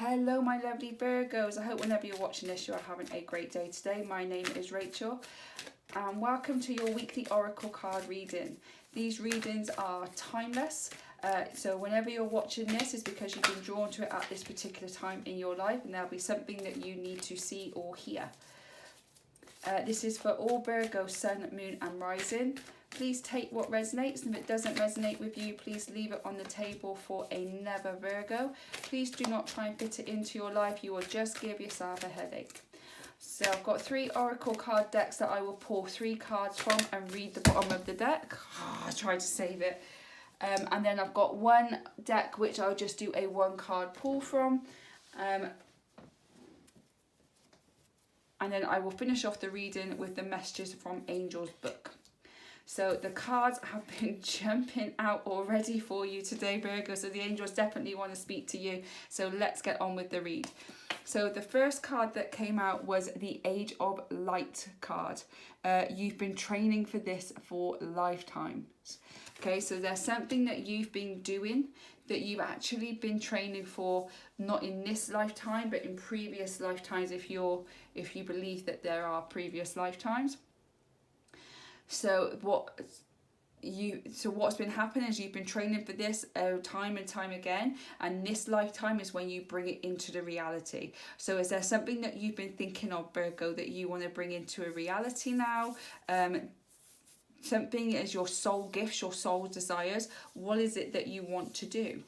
Hello my lovely Virgos, I hope whenever you're watching this you are having a great day today. My name is Rachel and welcome to your weekly oracle card reading. These readings are timeless, so whenever you're watching this is because you've been drawn to it at this particular time in your life and there'll be something that you need to see or hear. This is for all Virgo, Sun, Moon and Rising. Please take what resonates, and if it doesn't resonate with you, please leave it on the table for another Virgo. Please do not try and fit it into your life, you will just give yourself a headache. So I've got 3 oracle card decks that I will pull 3 cards from and read the bottom of the deck. I tried to save it. And then I've got 1 deck which I'll just do a 1 card pull from. And then I will finish off the reading with the messages from Angel's book. So the cards have been jumping out already for you today, Virgo. So the angels definitely want to speak to you. So let's get on with the read. So the first card that came out was the Age of Light card. You've been training for this for lifetimes. Okay, so there's something that you've been doing that you've actually been training for, not in this lifetime, but in previous lifetimes if you believe that there are previous lifetimes. So what's been happening is you've been training for this time and time again, and this lifetime is when you bring it into the reality. So is there something that you've been thinking of, Virgo, that you want to bring into a reality now? Something is your soul gifts, your soul desires. What is it that you want to do?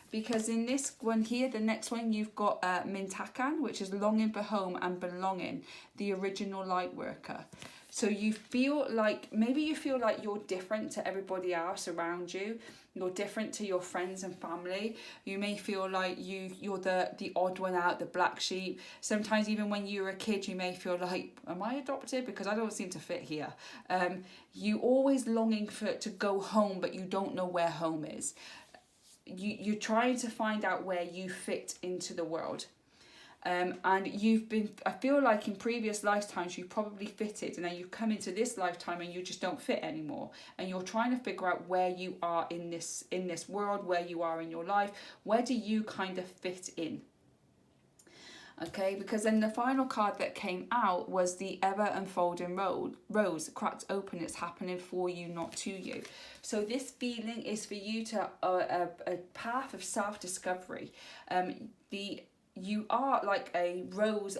Because in this one here, the next one, you've got Mintakan, which is longing for home and belonging, the original light worker. So you feel like, maybe you feel like you're different to everybody else around you. You're different to your friends and family. You may feel like you're the odd one out, the black sheep. Sometimes even when you were a kid, you may feel like, am I adopted? Because I don't seem to fit here. You always longing to go home, but you don't know where home is. You're trying to find out where you fit into the world. And I feel like in previous lifetimes you've probably fitted, and then you've come into this lifetime and you just don't fit anymore, and you're trying to figure out where you are in this world, where you are in your life, where do you kind of fit in. Okay, because then the final card that came out was the ever unfolding rose, cracked open. It's happening for you, not to you. So this feeling is for you to a path of self-discovery. You are like a rose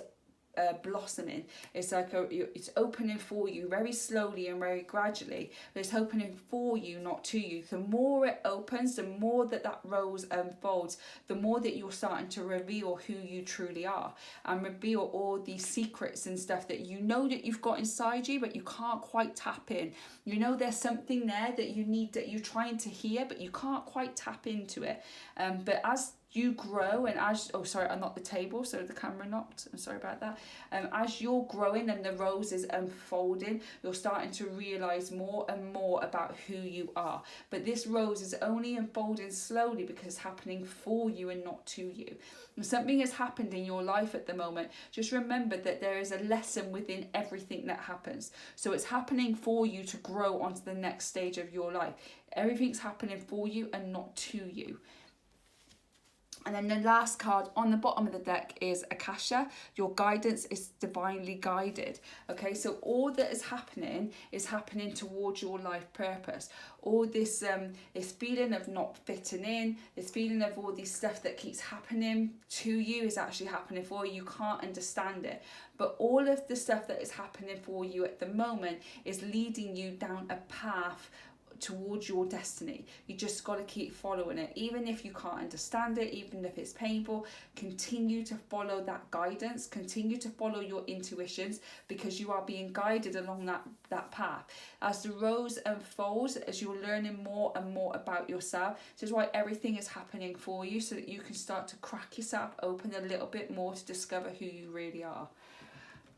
blossoming. It's like it's opening for you very slowly and very gradually, but it's opening for you, not to you. The more it opens, the more that rose unfolds, the more that you're starting to reveal who you truly are, and reveal all these secrets and stuff that you know that you've got inside you, but you can't quite tap in. You know there's something there that you need, that you're trying to hear, but you can't quite tap into it. But as you grow, and I knocked the table, so the camera knocked, I'm sorry about that. As you're growing and the rose is unfolding, you're starting to realise more and more about who you are. But this rose is only unfolding slowly because it's happening for you and not to you. And something has happened in your life at the moment. Just remember that there is a lesson within everything that happens. So it's happening for you to grow onto the next stage of your life. Everything's happening for you and not to you. And then the last card on the bottom of the deck is Akasha. Your guidance is divinely guided. Okay, so all that is happening towards your life purpose. All this feeling of not fitting in, this feeling of all this stuff that keeps happening to you is actually happening for you. You can't understand it. But all of the stuff that is happening for you at the moment is leading you down a path towards your destiny. You just got to keep following it, even if you can't understand it, even if it's painful. Continue to follow that guidance, continue to follow your intuitions, because you are being guided along that path. As the rose unfolds, as you're learning more and more about yourself, this is why everything is happening for you, so that you can start to crack yourself open a little bit more to discover who you really are.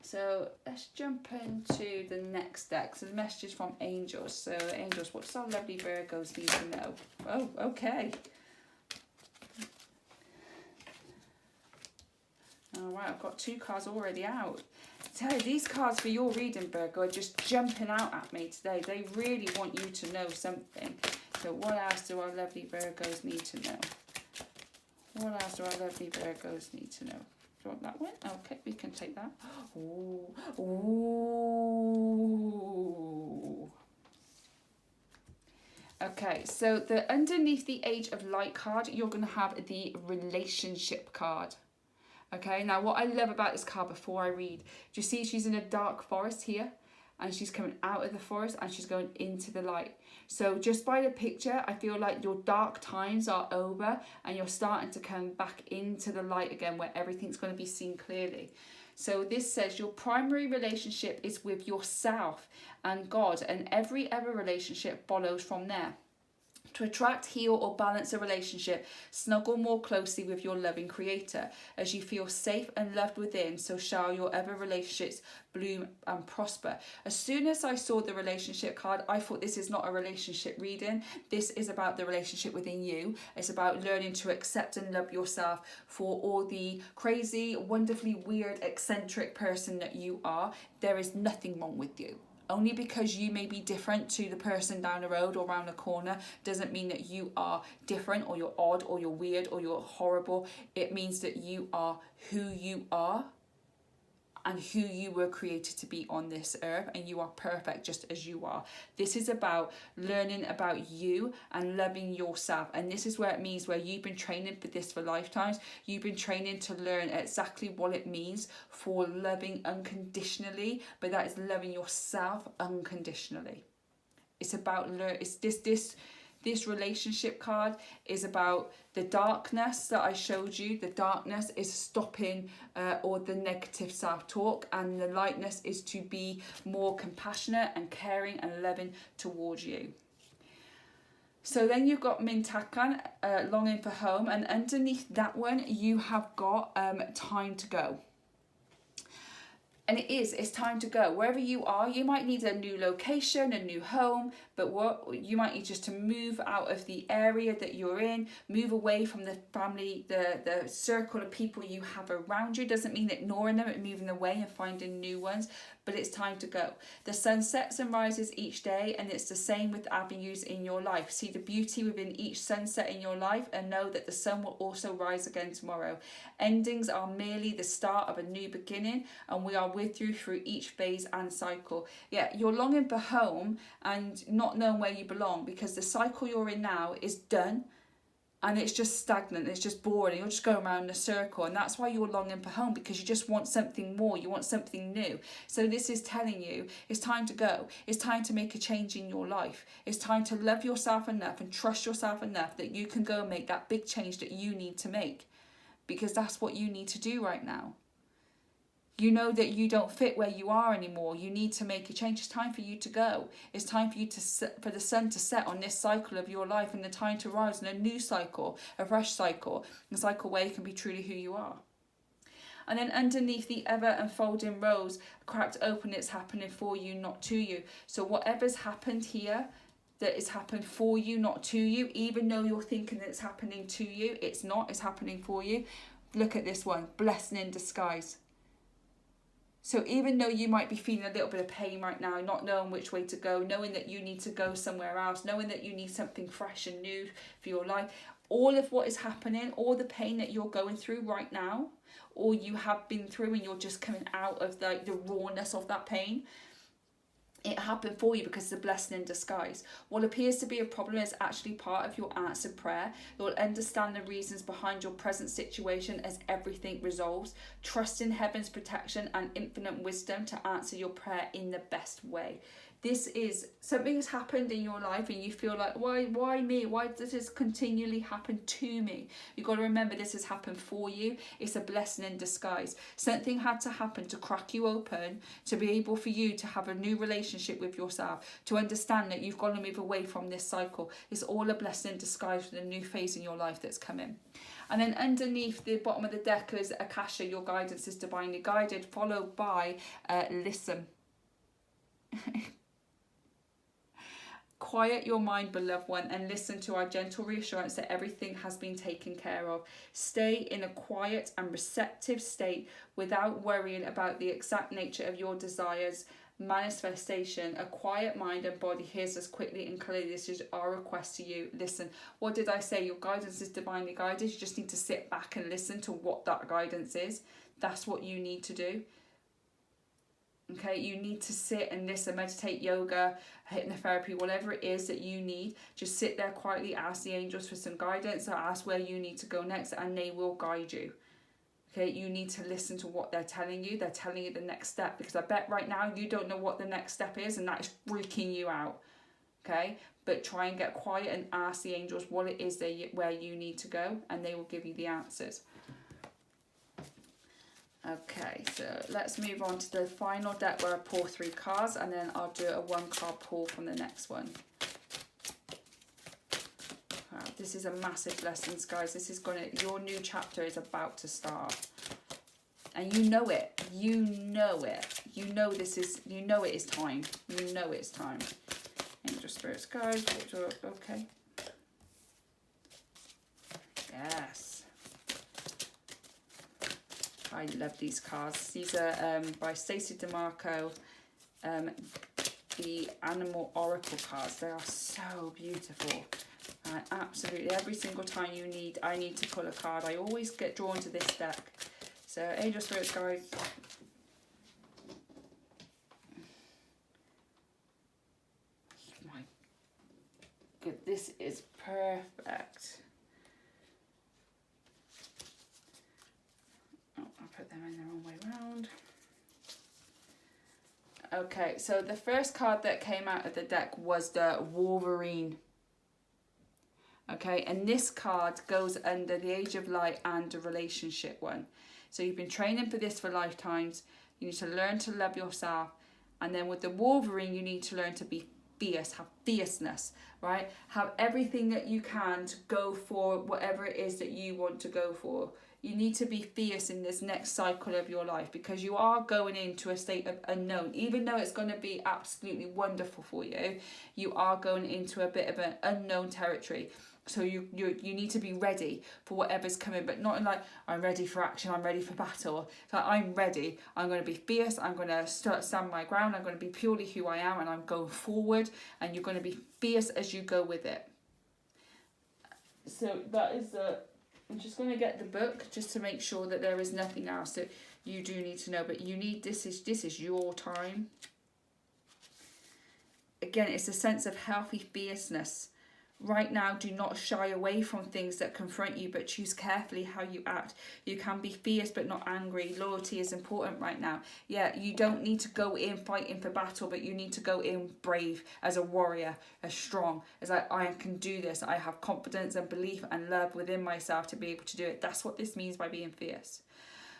So let's jump into the next deck. So the messages from angels. So angels, what does our lovely Virgos need to know? Oh, okay. All right, I've got 2 cards already out. I tell you, these cards for your reading, Virgo, are just jumping out at me today. They really want you to know something. So what else do our lovely Virgos need to know? What else do our lovely Virgos need to know? Do you want that one? Okay, we can take that. Ooh. Ooh. Okay, so the underneath the Age of Light card, you're going to have the relationship card. Okay, now what I love about this card before I read, do you see she's in a dark forest here? And she's coming out of the forest and she's going into the light. So just by the picture, I feel like your dark times are over and you're starting to come back into the light again where everything's going to be seen clearly. So this says your primary relationship is with yourself and God, and every other relationship follows from there. To attract, heal or balance a relationship, snuggle more closely with your loving creator. As you feel safe and loved within, so shall your other relationships bloom and prosper. As soon as I saw the relationship card, I thought this is not a relationship reading. This is about the relationship within you. It's about learning to accept and love yourself for all the crazy, wonderfully weird, eccentric person that you are. There is nothing wrong with you. Only because you may be different to the person down the road or around the corner doesn't mean that you are different or you're odd or you're weird or you're horrible. It means that you are who you are and who you were created to be on this earth, and you are perfect just as you are. This is about learning about you and loving yourself, and this is where it means where you've been training for this for lifetimes. You've been training to learn exactly what it means for loving unconditionally, but that is loving yourself unconditionally. It's about this relationship card is about the darkness that I showed you. The darkness is stopping all the negative self-talk, and the lightness is to be more compassionate and caring and loving towards you. So then you've got Mintakan, longing for home, and underneath that one you have got time to go. And it's time to go. Wherever you are, you might need a new location, a new home, but you might need just to move out of the area that you're in, move away from the family, the circle of people you have around you. Doesn't mean ignoring them, it's moving away and finding new ones, but it's time to go. The sun sets and rises each day, and it's the same with avenues in your life. See the beauty within each sunset in your life and know that the sun will also rise again tomorrow. Endings are merely the start of a new beginning, and we are with you through each phase and cycle. Yeah, you're longing for home and not knowing where you belong because the cycle you're in now is done. And it's just stagnant, it's just boring, you're just going around in a circle, and that's why you're longing for home, because you just want something more, you want something new. So this is telling you it's time to go, it's time to make a change in your life, it's time to love yourself enough and trust yourself enough that you can go and make that big change that you need to make, because that's what you need to do right now. You know that you don't fit where you are anymore. You need to make a change. It's time for you to go. It's time for you for the sun to set on this cycle of your life, and the time to rise in a new cycle, a fresh cycle, a cycle where you can be truly who you are. And then underneath the ever unfolding rose, cracked open, it's happening for you, not to you. So whatever's happened here, that is happened for you, not to you, even though you're thinking that it's happening to you, it's not, it's happening for you. Look at this one, blessing in disguise. So even though you might be feeling a little bit of pain right now, not knowing which way to go, knowing that you need to go somewhere else, knowing that you need something fresh and new for your life, all of what is happening, all the pain that you're going through right now, or you have been through and you're just coming out of the rawness of that pain, it happened for you because it's a blessing in disguise. What appears to be a problem is actually part of your answered prayer. You'll understand the reasons behind your present situation as everything resolves. Trust in heaven's protection and infinite wisdom to answer your prayer in the best way. This is something has happened in your life and you feel like, why me? Why does this continually happen to me? You've got to remember this has happened for you. It's a blessing in disguise. Something had to happen to crack you open, to be able for you to have a new relationship with yourself, to understand that you've got to move away from this cycle. It's all a blessing in disguise for the new phase in your life that's coming. And then underneath the bottom of the deck is Akasha, your guidance is divinely guided, followed by listen. Quiet your mind, beloved one, and listen to our gentle reassurance that everything has been taken care of. Stay in a quiet and receptive state without worrying about the exact nature of your desires manifestation, a quiet mind and body hears us quickly and clearly. This is our request to you. Listen, what did I say? Your guidance is divinely guided. You just need to sit back and listen to what that guidance is. That's what you need to do. Okay, you need to sit and listen, meditate, yoga, hypnotherapy, whatever it is that you need. Just sit there quietly, ask the angels for some guidance, or ask where you need to go next, and they will guide you. Okay, you need to listen to what they're telling you. They're telling you the next step, because I bet right now you don't know what the next step is, and that is freaking you out. Okay, but try and get quiet and ask the angels what it is where you need to go, and they will give you the answers. Okay, so let's move on to the final deck where I pull 3 cards, and then I'll do a 1 card pull from the next one. Wow, this is a massive blessing, guys. This is your new chapter is about to start. And you know it. You know it. You know it is time. You know it's time. Angel, spirits, guys. Okay. Yes. I love these cards. These are by Stacey DeMarco, the Animal Oracle cards. They are so beautiful. Absolutely, every single time I need to pull a card, I always get drawn to this deck. So, Angel, Spirits, guys. My good, this is perfect. Put them in the wrong way round. Okay, so the first card that came out of the deck was the Wolverine. Okay, and this card goes under the Age of Light and the relationship one. So you've been training for this for lifetimes. You need to learn to love yourself. And then with the Wolverine, you need to learn to be fierce, have fierceness, right? Have everything that you can to go for whatever it is that you want to go for. You need to be fierce in this next cycle of your life, because you are going into a state of unknown. Even though it's going to be absolutely wonderful for you, you are going into a bit of an unknown territory. So you need to be ready for whatever's coming, but not like, I'm ready for action, I'm ready for battle. It's like, I'm ready, I'm going to be fierce, I'm going to stand my ground, I'm going to be purely who I am, and I'm going forward, and you're going to be fierce as you go with it. So that is I'm just going to get the book just to make sure that there is nothing else that you do need to know, but you need, this is your time. Again, it's a sense of healthy fierceness. Right now, do not shy away from things that confront you, but choose carefully how you act. You can be fierce but not angry. Loyalty is important right now. Yeah, you don't need to go in fighting for battle, but you need to go in brave, as a warrior, as strong, as I can do this. I have confidence and belief and love within myself to be able to do it. That's what this means by being fierce.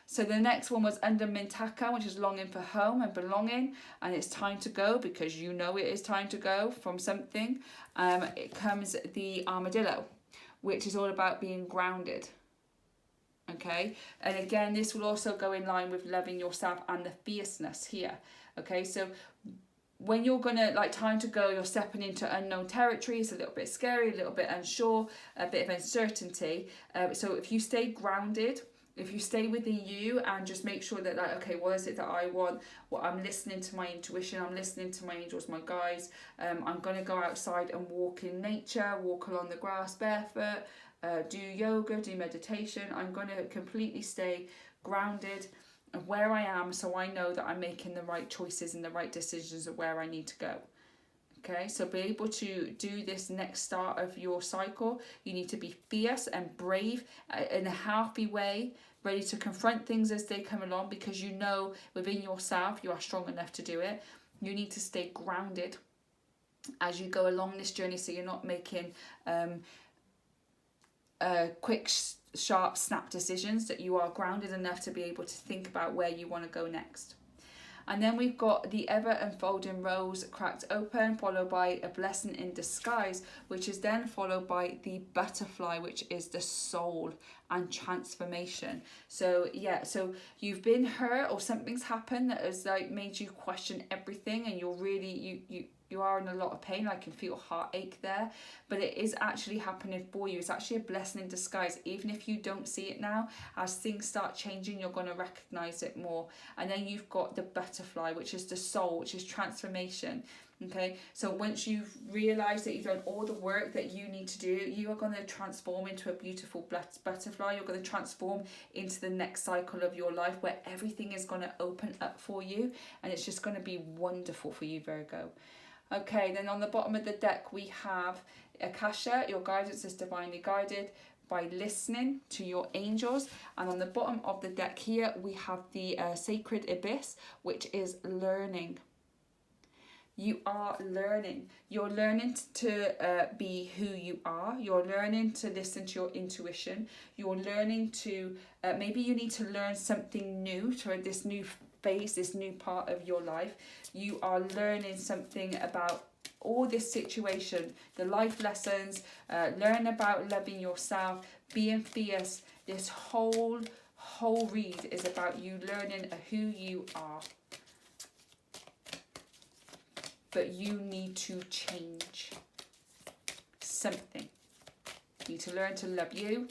So the next one was under Mintaka, which is longing for home and belonging, and it's time to go, because you know it is time to go from something. It comes the Armadillo, which is all about being grounded. Okay, and again, this will also go in line with loving yourself and the fierceness here. Okay, so when you're gonna, like, time to go, you're stepping into unknown territory. It's a little bit scary, a little bit unsure, a bit of uncertainty. So if you stay grounded, if you stay within you and just make sure that, like, okay, what is it that I want? Well, I'm listening to my intuition, I'm listening to my angels, my guides. I'm going to go outside and walk in nature, walk along the grass barefoot, do yoga, do meditation. I'm going to completely stay grounded of where I am, so I know that I'm making the right choices and the right decisions of where I need to go. Okay, so be able to do this next start of your cycle. You need to be fierce and brave in a healthy way, ready to confront things as they come along, because you know within yourself you are strong enough to do it. You need to stay grounded as you go along this journey, so you're not making quick, sharp, snap decisions, that you are grounded enough to be able to think about where you want to go next. And then we've got the ever unfolding rose cracked open, followed by a blessing in disguise, which is then followed by the butterfly, which is the soul and transformation. So yeah, so you've been hurt, or something's happened that has like made you question everything, and you're you are in a lot of pain. I can feel heartache there, but it is actually happening for you. It's actually a blessing in disguise. Even if you don't see it now, as things start changing, you're going to recognize it more. And then you've got the butterfly, which is the soul, which is transformation. Okay, so once you've realized that you've done all the work that you need to do, you are going to transform into a beautiful butterfly. You're going to transform into the next cycle of your life where everything is going to open up for you, and it's just going to be wonderful for you, Virgo. Okay, then on the bottom of the deck we have Akasha. Your guidance is divinely guided by listening to your angels. And on the bottom of the deck here we have the sacred abyss, which is learning. You are learning. You're learning to be who you are. You're learning to listen to your intuition. You're learning to, maybe you need to learn something new to this new phase, this new part of your life. You are learning something about all this situation, the life lessons, learn about loving yourself, being fierce. This whole read is about you learning who you are. But you need to change something. You need to learn to love you,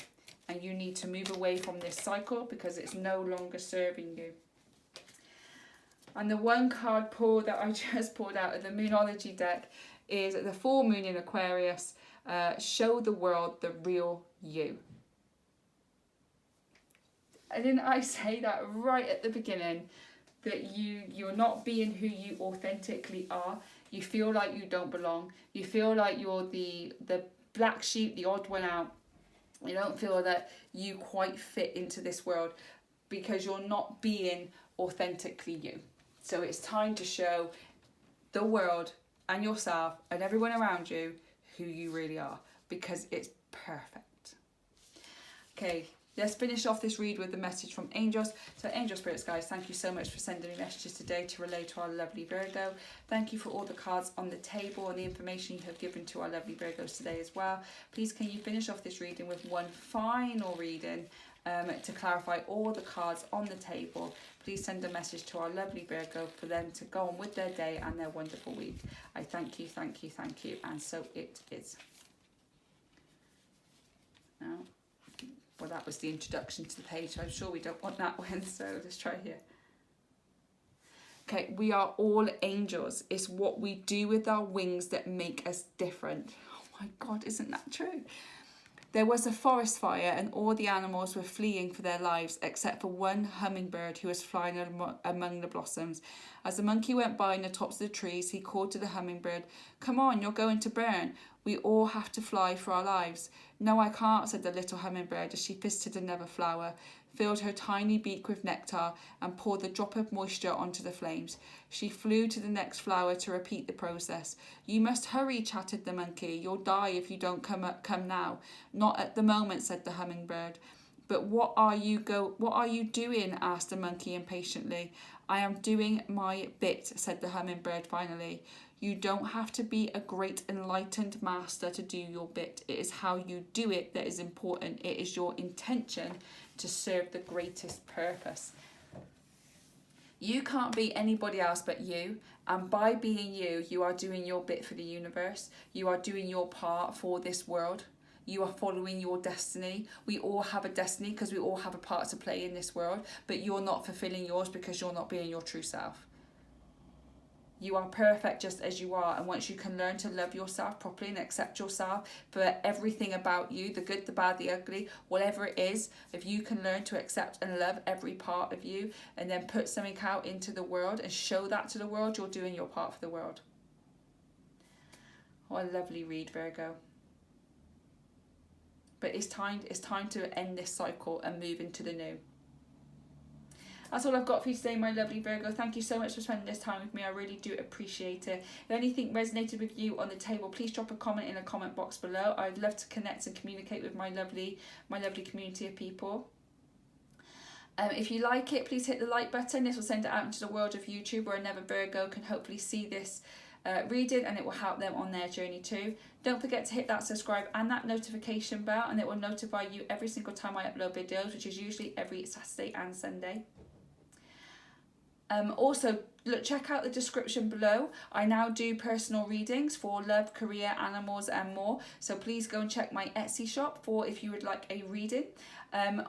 and you need to move away from this cycle because it's no longer serving you. And the one card pull that I just pulled out of the Moonology deck is the full moon in Aquarius. Show the world the real you. And didn't I say that right at the beginning? That you're not being who you authentically are. You feel like you don't belong. You feel like you're the black sheep, the odd one out. You don't feel that you quite fit into this world because you're not being authentically you. So it's time to show the world and yourself and everyone around you who you really are, because it's perfect. Okay. Let's finish off this read with the message from angels. So angel spirits, guys, thank you so much for sending me messages today to relay to our lovely Virgo. Thank you for all the cards on the table and the information you have given to our lovely Virgos today as well. Please can you finish off this reading with one final reading to clarify all the cards on the table. Please send a message to our lovely Virgo for them to go on with their day and their wonderful week. I thank you, thank you, thank you, and so it is. Now, well, that was the introduction to the page. I'm sure we don't want that one, so let's try here. Okay, we are all angels. It's what we do with our wings that make us different. Oh my God, isn't that true? There was a forest fire and all the animals were fleeing for their lives except for one hummingbird who was flying among the blossoms. As the monkey went by in the tops of the trees, he called to the hummingbird, "Come on, you're going to burn. We all have to fly for our lives." "No, I can't," said the little hummingbird as she fisted another flower, filled her tiny beak with nectar and poured the drop of moisture onto the flames. She flew to the next flower to repeat the process. "You must hurry," chattered the monkey. "You'll die if you don't come now." "Not at the moment," said the hummingbird. "But what are you doing?" asked the monkey impatiently. "I am doing my bit," said the hummingbird finally. "You don't have to be a great enlightened master to do your bit. It is how you do it that is important. It is your intention to serve the greatest purpose." You can't be anybody else but you, and by being you, you are doing your bit for the universe. You are doing your part for this world. You are following your destiny. We all have a destiny because we all have a part to play in this world, but you're not fulfilling yours because you're not being your true self. You are perfect just as you are, and once you can learn to love yourself properly and accept yourself for everything about you, the good, the bad, the ugly, whatever it is, if you can learn to accept and love every part of you and then put something out into the world and show that to the world, you're doing your part for the world. What a lovely read, Virgo. But it's time to end this cycle and move into the new. That's all I've got for you today, my lovely Virgo. Thank you so much for spending this time with me. I really do appreciate it. If anything resonated with you on the table, please drop a comment in the comment box below. I'd love to connect and communicate with my lovely community of people. If you like it, please hit the like button. This will send it out into the world of YouTube where another Virgo can hopefully see this reading, and it will help them on their journey too. Don't forget to hit that subscribe and that notification bell, and it will notify you every single time I upload videos, which is usually every Saturday and Sunday. Also, look, check out the description below. I now do personal readings for love, career, animals and more. So please go and check my Etsy shop for if you would like a reading.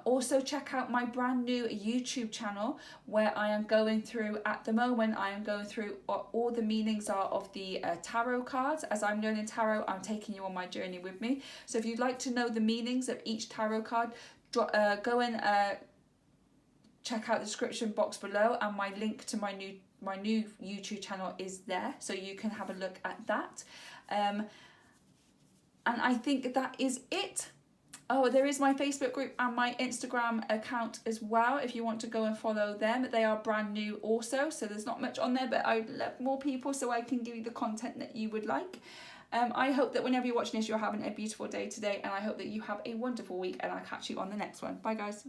Also check out my brand new YouTube channel where I am going through, at the moment, I am going through what all the meanings are of the tarot cards. As I'm learning tarot, I'm taking you on my journey with me. So if you'd like to know the meanings of each tarot card, go and check out the description box below, and my link to my new YouTube channel is there, so you can have a look at that. And I think that is it. Oh, there is my Facebook group and my Instagram account as well, if you want to go and follow them. They are brand new also, so there's not much on there, but I would love more people so I can give you the content that you would like. I hope that whenever you're watching this, you're having a beautiful day today, and I hope that you have a wonderful week, and I'll catch you on the next one. Bye guys.